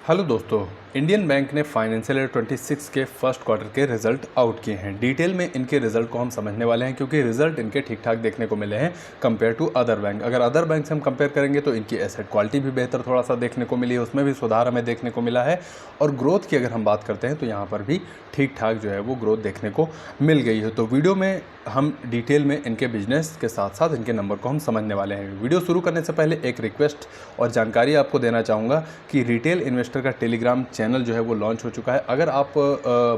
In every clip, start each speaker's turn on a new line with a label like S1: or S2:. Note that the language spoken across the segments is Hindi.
S1: हेलो दोस्तों, इंडियन बैंक ने फाइनेंशियल ईयर 26 के फर्स्ट क्वार्टर के रिजल्ट आउट किए हैं। डिटेल में इनके रिजल्ट को हम समझने वाले हैं क्योंकि रिजल्ट इनके ठीक ठाक देखने को मिले हैं कंपेयर टू अदर बैंक। अगर अदर बैंक से हम कंपेयर करेंगे तो इनकी एसेट क्वालिटी भी बेहतर थोड़ा सा देखने को मिली है, उसमें भी सुधार हमें देखने को मिला है। और ग्रोथ की अगर हम बात करते हैं तो यहाँ पर भी ठीक ठाक जो है वो ग्रोथ देखने को मिल गई है। तो वीडियो में हम डिटेल में इनके बिजनेस के साथ साथ इनके नंबर को हम समझने वाले हैं। वीडियो शुरू करने से पहले एक रिक्वेस्ट और जानकारी आपको देना चाहूँगा कि रिटेल इन्वेस्टर का टेलीग्राम चैनल जो है वो लॉन्च हो चुका है। अगर आप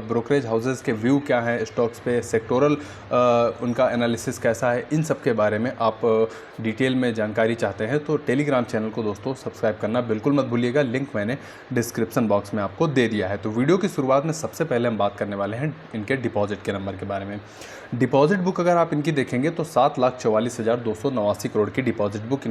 S1: ब्रोकरेज हाउसेस के व्यू क्या हैं स्टॉक्स पे, सेक्टोरल उनका एनालिसिस कैसा है, इन सब के बारे में आप डिटेल में जानकारी चाहते हैं तो टेलीग्राम चैनल को दोस्तों सब्सक्राइब करना बिल्कुल मत भूलिएगा। लिंक मैंने डिस्क्रिप्शन बॉक्स में आपको दे दिया है। तो वीडियो की शुरुआत में सबसे पहले हम बात करने वाले हैं इनके डिपॉजिट के नंबर के बारे में। डिपॉजिट बुक अगर आप इनकी देखेंगे तो 7,44,289 करोड़ की डिपॉजिट बुक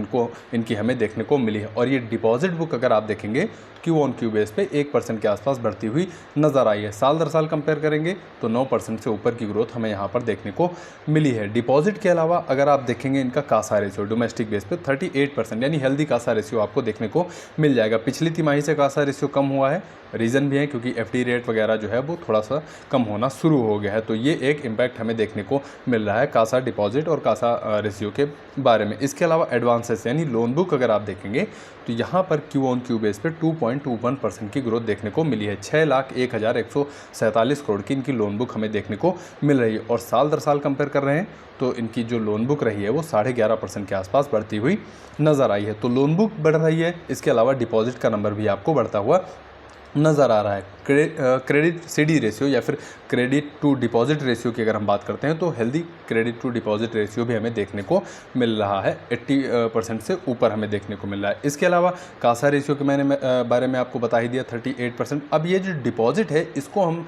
S1: इनकी हमें देखने को मिली है। और ये डिपॉजिट बुक अगर आप देखेंगे क्यू ऑन क्यू बेस पे 1% के आसपास बढ़ती हुई नज़र आई है। साल दर साल कंपेयर करेंगे तो 9% से ऊपर की ग्रोथ हमें यहाँ पर देखने को मिली है। डिपॉजिट के अलावा अगर आप देखेंगे इनका कासा रेशियो डोमेस्टिक बेस पे 38% यानी हेल्दी कासा रेशियो आपको देखने को मिल जाएगा। पिछली तिमाही से कासा रेशियो कम हुआ है, रीज़न भी है क्योंकि एफडी रेट वगैरह जो है वो थोड़ा सा कम होना शुरू हो गया है। तो ये एक इम्पैक्ट हमें देखने को मिल रहा है कासा डिपॉजिट और कासा रेशियो के बारे में। इसके अलावा एडवांसेस यानी लोन बुक अगर आप देखेंगे तो यहाँ पर क्यू ऑन क्यू बेस पे 2.21% की ग्रोथ देखने को मिली है। 6,01,147 करोड़ की इनकी लोन बुक हमें देखने को मिल रही है। और साल दर साल कंपेयर कर रहे हैं तो इनकी जो लोन बुक रही है वो 11.5% के आसपास बढ़ती हुई नज़र आई है। तो लोन बुक बढ़ रही है, इसके अलावा डिपॉजिट का नंबर भी आपको बढ़ता हुआ नज़र आ रहा है। क्रेडिट सीडी रेशियो या फिर क्रेडिट टू डिपॉजिट रेशियो की अगर हम बात करते हैं तो healthy credit to deposit ratio भी हमें देखने को मिल रहा है। 80% से ऊपर हमें देखने को मिल रहा है। इसके अलावा कासा रेशियो के मैंने बारे में आपको बता ही दिया 38%। अब ये जो डिपॉजिट है इसको हम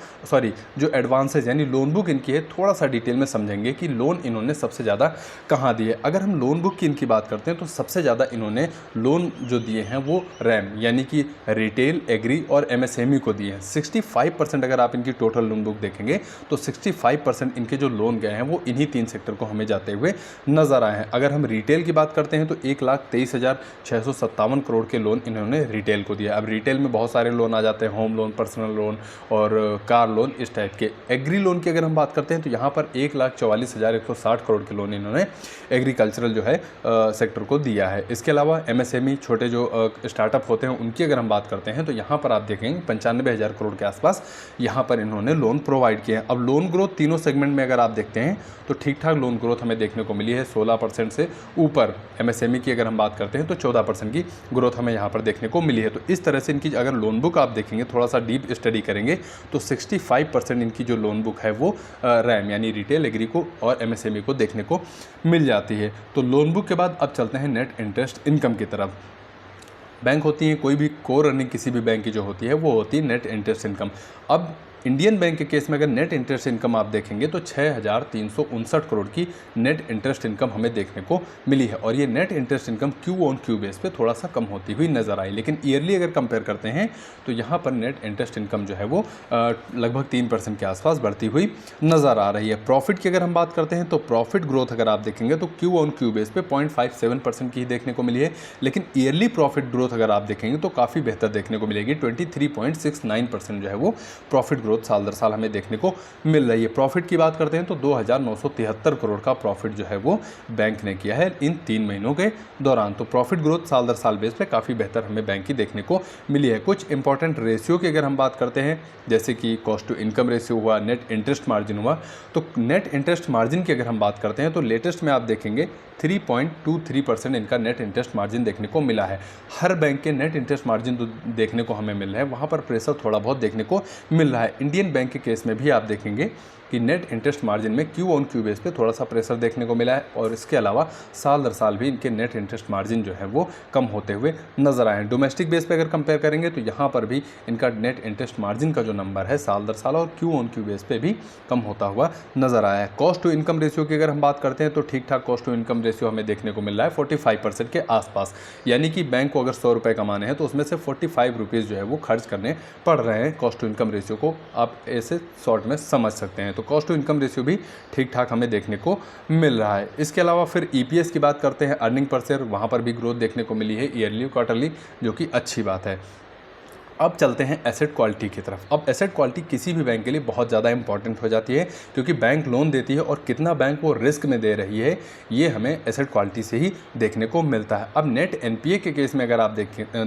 S1: जो एडवांसेज यानी लोन बुक इनकी है थोड़ा सा डिटेल में समझेंगे कि लोन इन्होंने सबसे ज़्यादा कहाँ दिए। अगर हम लोन बुक की इनकी बात करते हैं तो सबसे ज़्यादा इन्होंने लोन जो दिए हैं वो रैम यानी कि रिटेल, एग्री और एमएसएमई को दिए हैं। 65% अगर आप इनकी टोटल लोन बुक देखेंगे तो 65% इनके जो लोन गए हैं वो इन्हीं 3 सेक्टर को हमें जाते हुए नजर आए हैं। अगर हम रिटेल की बात करते हैं तो 1,23,657 करोड़ के लोन इन्होंने रिटेल को दिया। अब रिटेल में बहुत सारे लोन आ जाते हैं, होम लोन, पर्सनल लोन और कार लोन, इस टाइप के। एग्री लोन की अगर हम बात करते हैं तो यहाँ पर 1,44,160 करोड़ के लोन इन्होंने एग्रीकल्चरल जो है सेक्टर को दिया है। इसके अलावा एमएसएमई छोटे जो स्टार्टअप होते हैं उनकी अगर हम बात करते हैं तो यहाँ पर आप देखेंगे 95,000 करोड़ के आसपास यहाँ पर इन्होंने लोन प्रोवाइड किए हैं। अब लोन ग्रोथ तीनों सेगमेंट में अगर आप देखते हैं तो ठीक ठाक लोन ग्रोथ हमें देखने को मिली है। 16% से ऊपर एमएसएमई की अगर हम बात करते हैं तो 14% की ग्रोथ हमें यहाँ पर देखने को मिली है। तो इस तरह से इनकी अगर लोन बुक आप देखेंगे, थोड़ा सा डीप स्टडी करेंगे तो 65% इनकी जो लोन बुक है वो रैम यानी रिटेल, एग्री को और एमएसएमई को देखने को मिल जाती है। तो लोन बुक के बाद अब चलते हैं नेट इंटरेस्ट इनकम की तरफ। बैंक होती है, कोई भी कोर अर्निंग किसी भी बैंक की जो होती है वो होती है नेट इंटरेस्ट इनकम। अब इंडियन बैंक के केस में अगर नेट इंटरेस्ट इनकम आप देखेंगे तो 6,359 करोड़ की नेट इंटरेस्ट इनकम हमें देखने को मिली है। और ये net interest income Q on Q base पे थोड़ा सा कम होती हुई नज़र आई, लेकिन ईयरली अगर कंपेयर करते हैं तो यहाँ पर नेट इंटरेस्ट इनकम जो है वो लगभग 3% के आसपास बढ़ती हुई नज़र आ रही है। प्रॉफिट की अगर हम बात करते हैं तो प्रॉफिट ग्रोथ अगर आप देखेंगे तो क्यू ऑन क्यू बेस पे 0.57% की ही देखने को मिली है, लेकिन ईयरली प्रॉफिट ग्रोथ अगर आप देखेंगे तो काफ़ी बेहतर देखने को मिलेगी। 23.69% जो है वो प्रॉफिट ग्रोथ साल दर साल हमें देखने को मिल रही है। प्रॉफिट की बात करते हैं तो 2,973 करोड़ का प्रॉफिट जो है वो बैंक ने किया है इन 3 महीनों के दौरान। तो प्रॉफिट ग्रोथ साल दर साल बेस पे काफ़ी बेहतर हमें बैंक की देखने को मिली है। कुछ इंपॉर्टेंट रेशियो की अगर हम बात करते हैं जैसे कि कॉस्ट टू इनकम रेशियो हुआ, नेट इंटरेस्ट मार्जिन हुआ, तो नेट इंटरेस्ट मार्जिन की अगर हम बात करते हैं तो लेटेस्ट में आप देखेंगे 3.23% इनका नेट इंटरेस्ट मार्जिन देखने को मिला है। हर बैंक के नेट इंटरेस्ट मार्जिन तो देखने को हमें मिल रहा है, वहाँ पर प्रेशर थोड़ा बहुत देखने को मिल रहा है। इंडियन बैंक के केस में भी आप देखेंगे कि नेट इंटरेस्ट मार्जिन में क्यू ऑन क्यू बेस पे थोड़ा सा प्रेशर देखने को मिला है। और इसके अलावा साल दर साल भी इनके नेट इंटरेस्ट मार्जिन जो है वो कम होते हुए नजर आए हैं। डोमेस्टिक बेस पे अगर कंपेयर करेंगे तो यहाँ पर भी इनका नेट इंटरेस्ट मार्जिन का जो नंबर है साल दर साल और क्यू ऑन क्यू बेस पे भी कम होता हुआ नजर आया है। कॉस्ट टू इनकम रेशियो की अगर हम बात करते हैं तो ठीक ठाक कॉस्ट टू इनकम रेशियो हमें देखने को मिल रहा है 45% के आसपास, यानी कि बैंक को अगर 100 रुपये कमाने हैं तो उसमें से 45 रुपीज़ जो है वो खर्च करने पड़ रहे हैं। कॉस्ट टू इनकम रेशियो को आप ऐसे शॉर्ट में समझ सकते हैं। तो कॉस्ट टू इनकम रेशियो भी ठीक ठाक हमें देखने को मिल रहा है। इसके अलावा फिर ईपीएस की बात करते हैं, अर्निंग पर शेयर, वहाँ पर भी ग्रोथ देखने को मिली है ईयरली क्वार्टरली, जो कि अच्छी बात है। अब चलते हैं एसेट क्वालिटी की तरफ। अब एसेट क्वालिटी किसी भी बैंक के लिए बहुत ज़्यादा इंपॉर्टेंट हो जाती है, क्योंकि बैंक लोन देती है और कितना बैंक वो रिस्क में दे रही है ये हमें एसेट क्वालिटी से ही देखने को मिलता है। अब नेट एनपीए के केस में अगर आप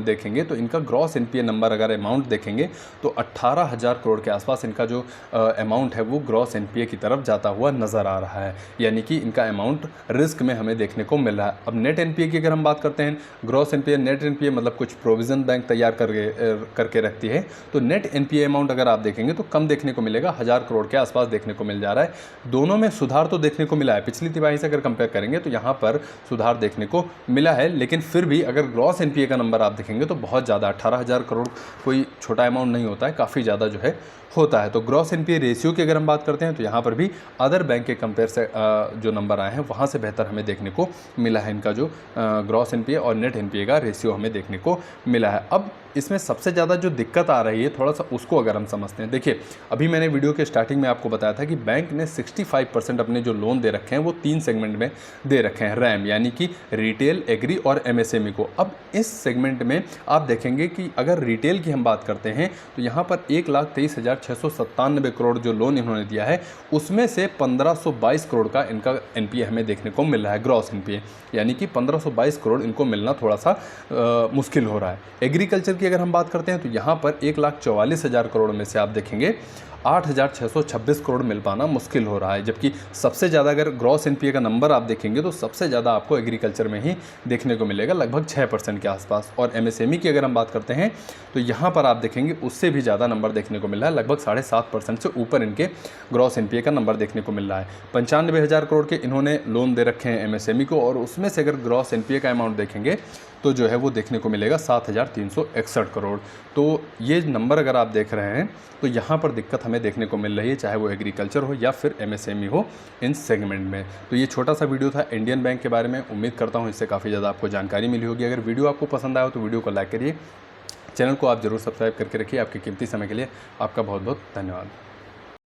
S1: देखेंगे तो इनका ग्रॉस एनपीए नंबर अगर अमाउंट देखेंगे तो 18,000 करोड़ के आसपास इनका जो अमाउंट है वो ग्रॉस एनपीए की तरफ जाता हुआ नज़र आ रहा है, यानी कि इनका अमाउंट रिस्क में हमें देखने को मिल रहा है। अब नेट एनपीए की अगर हम बात करते हैं, ग्रॉस एनपीए नेट एनपीए मतलब कुछ प्रोविज़न बैंक तैयार करके रखती है, तो नेट एनपीए अमाउंट अगर आप देखेंगे तो कम देखने को मिलेगा, 1,000 करोड़ के आसपास देखने को मिल जा रहा है। दोनों में सुधार तो देखने को मिला है, पिछली तिमाही से अगर कंपेयर करेंगे तो यहाँ पर सुधार देखने को मिला है, लेकिन फिर भी अगर ग्रॉस एनपीए का नंबर आप देखेंगे तो बहुत ज़्यादा 18,000 करोड़ कोई छोटा अमाउंट नहीं होता है, काफ़ी ज़्यादा जो है होता है। तो ग्रॉस एनपीए रेशियो की अगर हम बात करते हैं तो यहाँ पर भी अदर बैंक के कंपेयर से जो नंबर आए हैं वहाँ से बेहतर हमें देखने को मिला है। इनका जो ग्रॉस एनपीए और नेट एनपीए का रेशियो हमें देखने को मिला है। अब इसमें सबसे ज़्यादा जो दिक्कत आ रही है थोड़ा सा उसको अगर हम समझते हैं, देखिए अभी मैंने वीडियो के स्टार्टिंग में आपको बताया था कि बैंक ने 65% अपने जो लोन दे रखे हैं वो 3 सेगमेंट में दे रखे हैं, रैम यानी कि रिटेल, एग्री और एमएसएमई को। अब इस सेगमेंट में आप देखेंगे कि अगर रिटेल की हम बात करते हैं तो यहाँ पर 1,23,697 करोड़ जो लोन इन्होंने दिया है उसमें से 1,522 करोड़ का इनका एनपीए हमें देखने को मिल रहा है, ग्रॉस एनपीए, यानी कि 1,522 करोड़ इनको मिलना थोड़ा सा मुश्किल हो रहा है। एग्रीकल्चर की अगर हम बात करते हैं तो यहाँ पर 1,44,000 करोड़ में से आप देखेंगे 8,626 करोड़ मिल पाना मुश्किल हो रहा है, जबकि सबसे ज़्यादा अगर ग्रॉस एनपीए का नंबर आप देखेंगे तो सबसे ज़्यादा आपको एग्रीकल्चर में ही देखने को मिलेगा, लगभग 6% के आसपास। और एमएसएमई की अगर हम बात करते हैं तो यहाँ पर आप देखेंगे उससे भी ज़्यादा नंबर देखने को मिल रहा है, लगभग 7.5% से ऊपर इनके ग्रॉस एनपीए का नंबर देखने को मिल रहा है। 95,000 करोड़ के इन्होंने लोन दे रखे हैं एमएसएमई को, और उसमें से अगर ग्रॉस एनपीए का अमाउंट देखेंगे तो जो है वो देखने को मिलेगा 7,361 करोड़। तो ये नंबर अगर आप देख रहे हैं तो यहाँ पर दिक्कत हमें देखने को मिल रही है, चाहे वो एग्रीकल्चर हो या फिर एमएसएमई हो इन सेगमेंट में। तो ये छोटा सा वीडियो था इंडियन बैंक के बारे में, उम्मीद करता हूँ इससे काफ़ी ज़्यादा आपको जानकारी मिली होगी। अगर वीडियो आपको पसंद आया हो तो वीडियो को लाइक करिए, चैनल को आप ज़रूर सब्सक्राइब करके रखिए। आपके कीमती समय के लिए आपका बहुत बहुत धन्यवाद।